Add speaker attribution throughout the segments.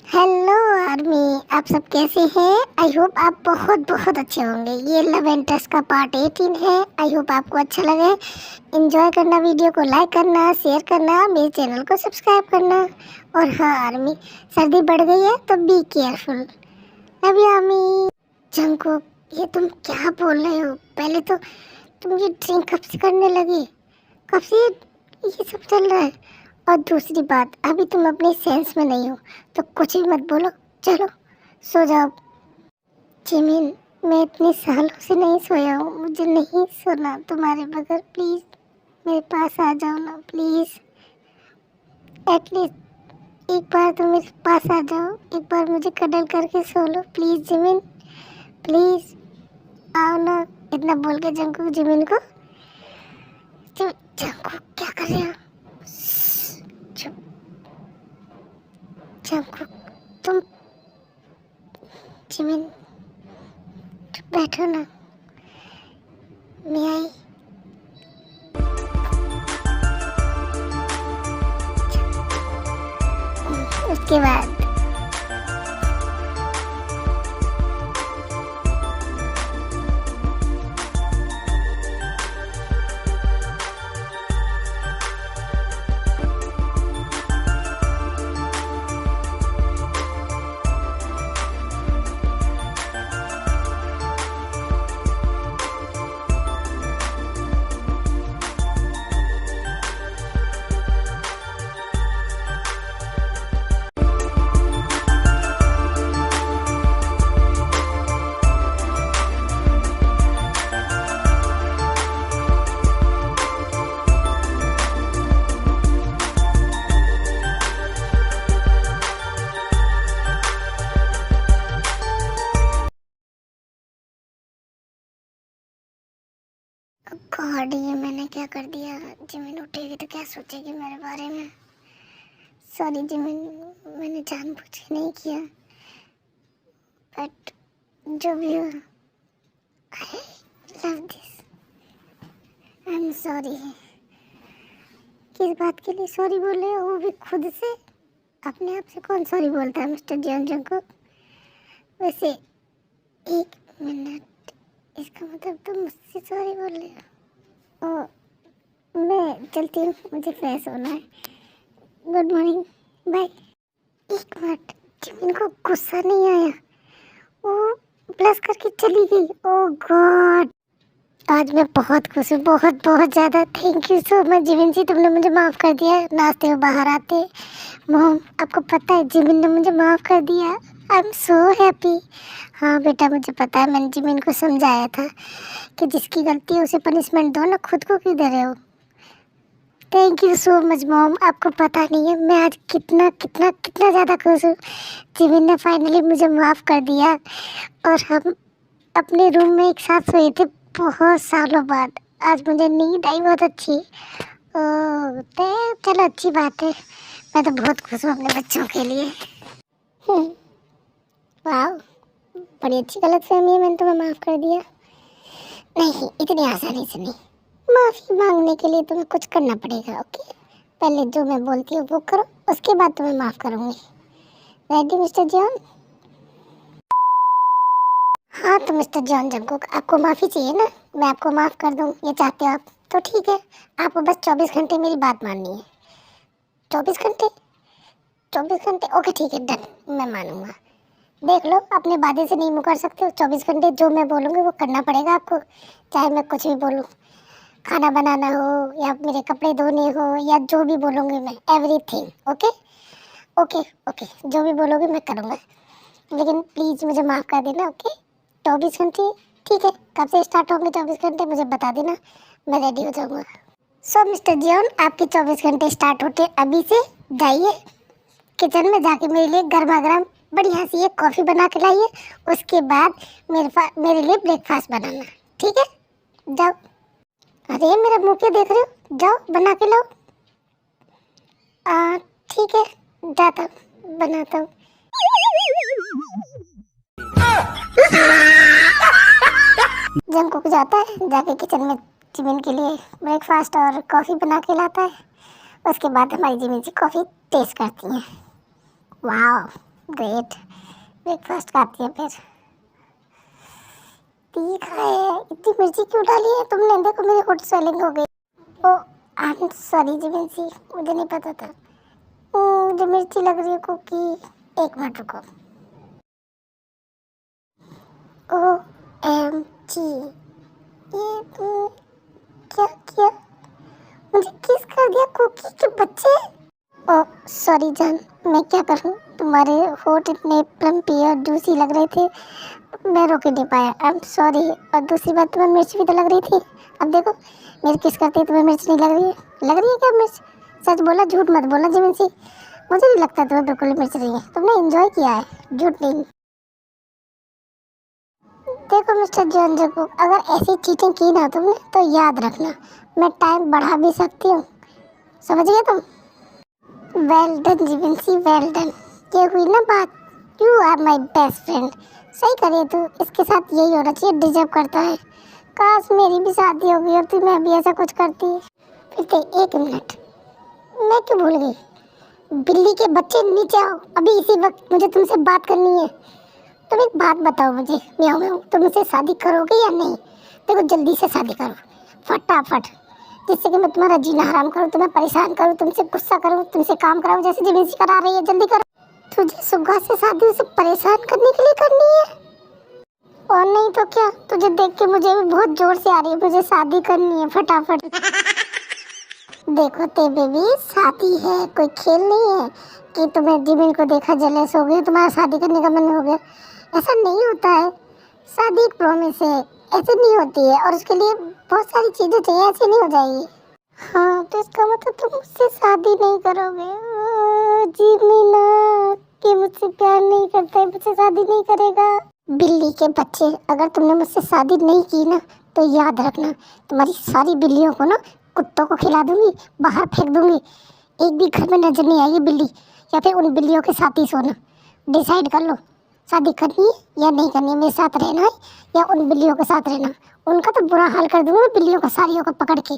Speaker 1: Hello army, आप सब कैसे हैं? आई होप आप बहुत बहुत अच्छे होंगे। ये लव एंड ट्रस्ट का पार्ट 18 है। आई होप आपको अच्छा लगे। एंजॉय करना, वीडियो को लाइक करना, शेयर करना, मेरे चैनल को सब्सक्राइब करना। और हाँ आर्मी, सर्दी बढ़ गई है तो be careful. Love you army. Jungkook, ये तुम क्या बोल रहे हो? पहले तो तुम ये ड्रिंक कब से करने लगे? कब से ये सब चल रहा है? और दूसरी बात, अभी तुम अपने सेंस में नहीं हो तो कुछ भी मत बोलो। चलो सो जाओ। जिमिन, मैं इतने सालों से नहीं सोया हूँ, मुझे नहीं सोना तुम्हारे बगैर। प्लीज़ मेरे पास आ जाओ ना, प्लीज़। एटलीस्ट एक बार तो मेरे पास आ जाओ, एक बार मुझे कडल करके सो लो प्लीज़। जिमिन प्लीज़ आओ ना। इतना बोल के जंकुक जिमिन को, जंकुक क्या कर रहे हो? चुप। जंकुक तुम, जिमिन बैठो ना। मैं आई। उसके बाद गॉड, ये मैंने क्या कर दिया? जिमिन उठेगी तो क्या सोचेगी मेरे बारे में? सॉरी जिमिन, मैंने जानबूझ के नहीं किया। बट जो भी हो, I love this. I am sorry. किस बात के लिए सॉरी बोल रहे हो, वो भी खुद से? अपने आप से कौन सॉरी बोलता है मिस्टर जॉन जंकुक? वैसे एक मिनट, इसका मतलब तुम मुझसे सॉरी बोल रहे हो? ओ, मैं चलती हूँ, मुझे फ्रेश होना है। Good morning, bye. एक मिनट, जिमिन को गुस्सा नहीं आया? वो प्लस करके चली गई। ओह गॉड, आज मैं बहुत खुश हूँ, बहुत बहुत ज़्यादा। Thank you so much Jimin ji, तुमने मुझे माफ़ कर दिया। नाश्ते में बाहर आते मॉम, आपको पता है जिमिन ने मुझे माफ़ कर दिया। I am so happy. हाँ बेटा, मुझे पता है, मैंने जिमिन को समझाया था कि जिसकी गलती है उसे पनिशमेंट दो ना, खुद को क्यों दे रहे हो। Thank you so much mom, आपको पता नहीं है मैं आज कितना कितना कितना ज़्यादा खुश हूँ। जिमिन ने फाइनली मुझे माफ़ कर दिया और हम अपने रूम में एक साथ सोए थे बहुत सालों बाद। आज मुझे नींद आई बहुत अच्छी। ओह तो चलो अच्छी बात है, मैं तो बहुत खुश हूँ अपने बच्चों के लिए। वाह, बड़ी अच्छी गलतफहमी है, मैंने तुम्हें माफ़ कर दिया। नहीं, इतनी आसानी से नहीं। माफ़ी मांगने के लिए तुम्हें कुछ करना पड़ेगा, ओके? पहले जो मैं बोलती हूँ वो करो, उसके बाद तुम्हें माफ़ करूँगी। Ready mister John? हाँ तो मिस्टर जॉन जंकुक, आपको माफ़ी चाहिए ना? मैं आपको माफ़ कर दूँ, ये चाहते हो आप? तो ठीक है, आपको बस 24 घंटे मेरी बात माननी है। 24 घंटे? 24 घंटे, ओके ठीक है, डन, मैं मानूंगा। देख लो, अपने वादे से नहीं मुकर सकते हो। 24 घंटे जो मैं बोलूँगी वो करना पड़ेगा आपको, चाहे मैं कुछ भी बोलूँ। खाना बनाना हो या मेरे कपड़े धोने हो या जो भी बोलूँगी मैं, एवरीथिंग। ओके ओके ओके, जो भी बोलोगे मैं करूँगा, लेकिन प्लीज़ मुझे माफ़ कर देना, ओके? 24 घंटे ठीक है, कब से स्टार्ट होंगे 24 घंटे मुझे बता देना, मैं रेडी हो जाऊँगा। सो मिस्टर जियोन, आपके 24 घंटे स्टार्ट होते अभी से। जाइए किचन में, जाके मेरे लिए गर्मा गर्म बढ़िया सी एक कॉफ़ी बना के लाइए। उसके बाद मेरे लिए ब्रेकफास्ट बनाना, ठीक है? जाओ। अरे मेरा मुँह क्यों देख रहे हो? जाओ बना के लाओ। ठीक है, जाता हूँ, बनाता हूँ। जंकुक जाता है, जाके किचन में जिमिन के लिए ब्रेकफास्ट और कॉफ़ी बना के लाता है। उसके बाद हमारी जिमिन जी कॉफ़ी टेस्ट करती हैं। वाह, ग्रेट। ब्रेकफास्ट खाती है फिर। तीखा है, इतनी मिर्ची क्यों डाली है तुमने? देखो मेरी होठ स्वेलिंग हो गई। ओ आई एम सॉरी जिमिनसी, मुझे नहीं पता था। मुझे मिर्ची लग रही है कुकी। एक मिनट रुको। ओ एम जी, ये तुम क्या किया? मुझे किस कर दिया कुकी के बच्चे। ओ सॉरी जान, मैं क्या करूं? तुम्हारे होठ इतने प्लम्पी और जूसी लग रहे थे, मैं रोक ही नहीं पाया। I am sorry. और दूसरी बात, तुम्हें मिर्च भी तो लग रही थी। अब देखो मेरी किस करती है, तुम्हें मिर्च नहीं लग रही है? लग रही है क्या मिर्च? सच बोला, झूठ मत बोला जिमिनसी। मुझे नहीं लगता तुम्हें बिल्कुल मिर्च नहीं है, तुमने एंजॉय किया है, झूठ नहीं। देखो मिस्टर जॉन जैकब, अगर ऐसी चीटिंग की ना तुमने तो याद रखना मैं टाइम बढ़ा भी सकती हूँ, समझ गए तुम? वेल डन जिमिनसी, वेल डन। ये हुई ना बात। You are my best friend. सही करे तू, इसके साथ यही होना चाहिए, डिजर्व करता है। काश मेरी भी शादी हो गई होती, मैं भी ऐसा कुछ करती। फिर तो एक मिनट, मैं क्यों भूल गई? बिल्ली के बच्चे नीचे आओ, अभी इसी वक्त मुझे तुमसे बात करनी है। तुम एक बात बताओ मुझे, म्याऊं म्याऊं, तुम मुझसे शादी करोगे या नहीं? देखो जल्दी से शादी करो, फटाफट, जिससे कि मैं तुम्हारा जीना हराम करूं, तुम्हें परेशान करूं, तुमसे गुस्सा करूं, तुमसे काम कराऊं जैसे जिमिनसी करा रही है। जल्दी करो। तुझे सुबह से शादी से परेशान करने के लिए करनी है, और नहीं तो क्या? तुझे देख के मुझे भी बहुत जोर से आ रही है, मुझे शादी करनी है फटाफट। देखो ते बेबी, शादी है, कोई खेल नहीं है कि तुम्हें जिमिन को देखा जेलस हो गया, तुम्हारा शादी करने का मन हो गया। ऐसा नहीं होता है। शादी एक प्रॉमिस है, ऐसे नहीं होती है, और उसके लिए बहुत सारी चीजें चाहिए, ऐसे नहीं हो जाएगी। हाँ तो इसका मतलब तुम मुझसे शादी नहीं करोगे? जिमिना कि मुझसे प्यार नहीं करता है, मुझसे शादी नहीं करेगा। बिल्ली के बच्चे, अगर तुमने मुझसे शादी नहीं की ना तो याद रखना तुम्हारी सारी बिल्लियों को ना कुत्तों को खिला दूंगी, बाहर फेंक दूंगी। एक भी घर में नजर नहीं आएगी बिल्ली, या फिर उन बिल्लियों के साथ ही सोना। डिसाइड कर लो, शादी करनी है या नहीं करनी है, मेरे साथ रहना है या उन बिल्लियों के साथ रहना। उनका तो बुरा हाल कर दूंगी बिल्लियों को सारियों को पकड़ के।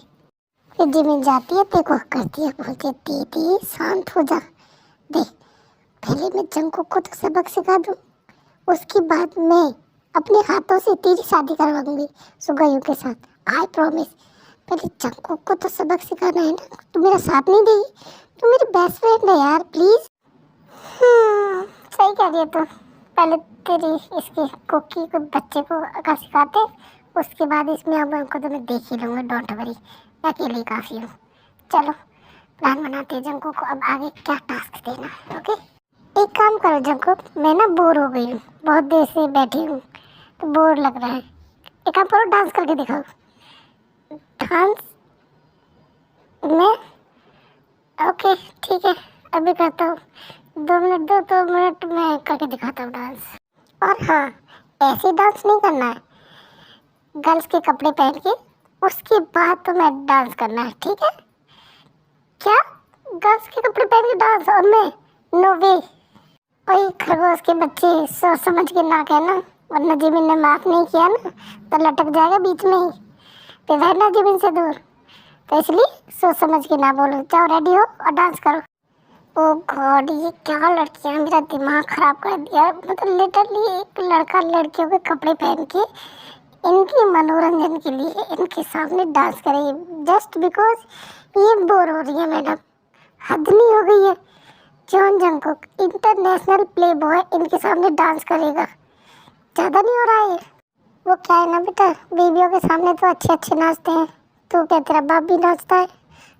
Speaker 1: फिर जिमिन जाती है, देखो करती है, बोलती दीदी शांत हो जा। देख पहले मैं जंको को तो सबक सिखा दूँ, उसके बाद मैं अपने हाथों से तेरी शादी करवाऊंगी सुगाइयों के साथ, आई प्रॉमिस। पहले जंकुक को तो सबक सिखाना है ना। तू मेरा साथ नहीं देगी? तू मेरी बेस्ट फ्रेंड है यार, प्लीज। सही कह रही है तू। पहले तेरी इसकी कुकी को बच्चे को का सिखाते, उसके बाद इसमें अब उनको तो मैं देख ही लूँगा, डोंट वरी, मैं अकेले काफ़ी हूँ। चलो प्लान बनाते हैं जंकुक को, अब आगे क्या टास्क देना है। ओके एक काम करो जंकुक, मैं ना बोर हो गई हूँ, बहुत देर से बैठी हूँ तो बोर लग रहा है। एक काम करो, डांस करके दिखाओ। डांस? मैं? ओके ठीक है, अभी करता हूँ। 2 मिनट दो, 2 मिनट में करके दिखाता हूँ डांस। और हाँ, ऐसे डांस नहीं करना है, गर्ल्स के कपड़े पहन के, उसके बाद तो मैं डांस करना है, ठीक है? क्या गर्ल्स के कपड़े पहन के डांस और मैं? नो वे। वही खरगोश के बच्चे, सोच समझ के ना कहना, वरना जिमिन ने माफ नहीं किया ना तो लटक जाएगा बीच में ही, फिर रहना जिमिन से दूर। तो इसलिए सोच समझ के ना बोलो। जाओ रेडी हो और डांस करो। ओ गॉड, ये क्या लड़कियां, मेरा दिमाग खराब कर दिया। मतलब लिटरली एक लड़का लड़कियों के कपड़े पहन के इनके मनोरंजन के लिए इनके सामने डांस करे, जस्ट बिकॉज ये बोर हो रही है। मैडम हद नहीं हो गई है? John Jungkook international play boy इनके सामने डांस करेगा, ज़्यादा नहीं हो रहा है? वो क्या है ना बेटा, बेबियों के सामने तो अच्छे अच्छे नाचते हैं, तू क्या तेरा बाप भी नाचता है,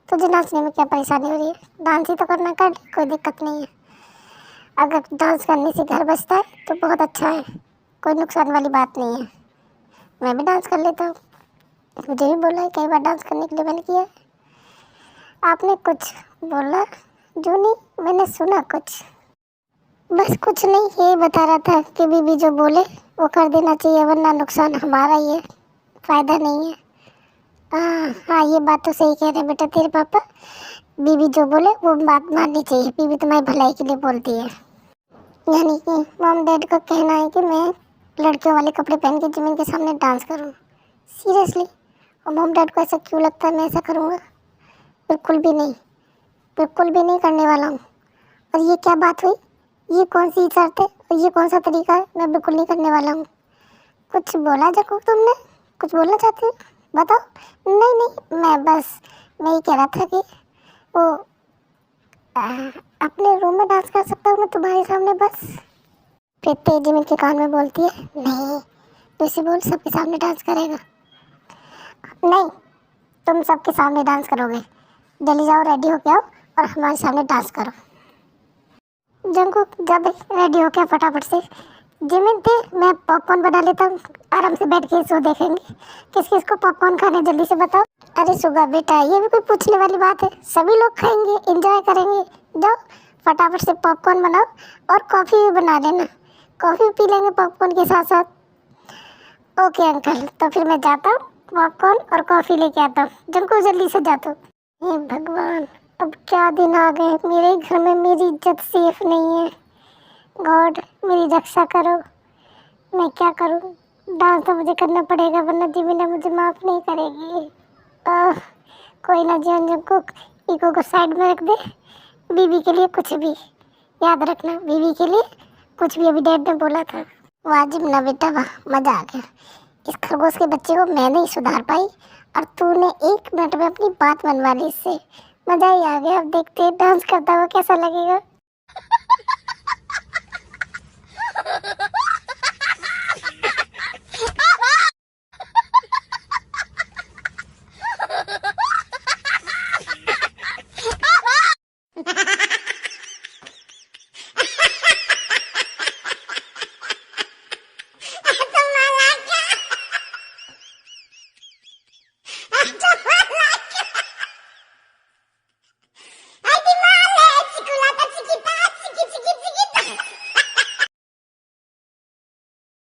Speaker 1: तुझे नाचने में क्या परेशानी हो रही है? डांस ही तो करना, कर, कोई दिक्कत नहीं है। अगर डांस करने से घर बचता है तो बहुत अच्छा है, कोई नुकसान वाली बात नहीं है। मैं भी डांस कर लेता हूँ, मुझे भी बोला है कई बार डांस करने के लिए मैंने किया है। आपने कुछ बोला जो नहीं, मैंने सुना कुछ, बस कुछ नहीं, यही बता रहा था कि बीबी जो बोले वो कर देना चाहिए, वरना नुकसान हमारा ही है, फ़ायदा नहीं है। हाँ ये बात तो सही कह रहे हैं बेटा तेरे पापा, बीबी जो बोले वो बात माननी चाहिए, बीबी तुम्हारी भलाई के लिए बोलती है। यानी कि मॉम डैड का कहना है कि मैं लड़कियों वाले कपड़े पहन के जिमिन के सामने डांस करूँ? सीरियसली? और मॉम डैड को ऐसा क्यों लगता है मैं ऐसा करूँगा? बिल्कुल भी नहीं, बिल्कुल भी नहीं करने वाला हूँ। और ये क्या बात हुई, ये कौन सी शर्त है और ये कौन सा तरीका है? मैं बिल्कुल नहीं करने वाला हूँ। कुछ बोला जंकुक तुमने? कुछ बोलना चाहती हो? बताओ। नहीं नहीं, मैं ये कह रहा था कि वो आ, अपने रूम में डांस कर सकता हूँ मैं तुम्हारे सामने बस? फिर तेजी में के कान में बोलती है, नहीं तो इसे बोल सबके सामने डांस करेगा। नहीं, तुम सबके सामने डांस करोगे। जल्दी जाओ, रेडी हो के आओ और हमारे सामने डांस करो। जंकुक जब रेडी हो गया फटाफट से, जिमिन दे मैं पॉपकॉर्न बना लेता हूँ, आराम से बैठ के शो देखेंगे। किस किस को पॉपकॉर्न खाने जल्दी से बताओ। अरे सुगा बेटा, ये भी कोई पूछने वाली बात है? सभी लोग खाएंगे, एंजॉय करेंगे। जाओ फटाफट से पॉपकॉर्न बनाओ और कॉफ़ी भी बना लेना। कॉफ़ी पी लेंगे पॉपकॉर्न के साथ साथ। ओके अंकल, तो फिर मैं जाता हूँ, पॉपकॉर्न और कॉफ़ी लेके आता हूँ। जंकुक जल्दी से जाता हूँ। हे भगवान, अब क्या दिन आ गए, मेरे घर में मेरी इज्जत सेफ नहीं है। गॉड मेरी रक्षा करो। मैं क्या करूँ? डांस तो मुझे करना पड़ेगा वरना जिमिना मुझे माफ़ नहीं करेगी। आह, कोई ना जान जंकुक, ईगो को साइड में रख दे। बीबी के लिए कुछ भी, याद रखना, बीबी के लिए कुछ भी। अभी डैड ने बोला था। वाजिब ना बेटा, वाह मज़ा आ गया। इस खरगोश के बच्चे को मैं नहीं सुधार पाई और तूने 1 मिनट में अपनी बात मनवा ली इससे। मज़ा ही आ गया। अब देखते हैं डांस करता हुआ कैसा लगेगा।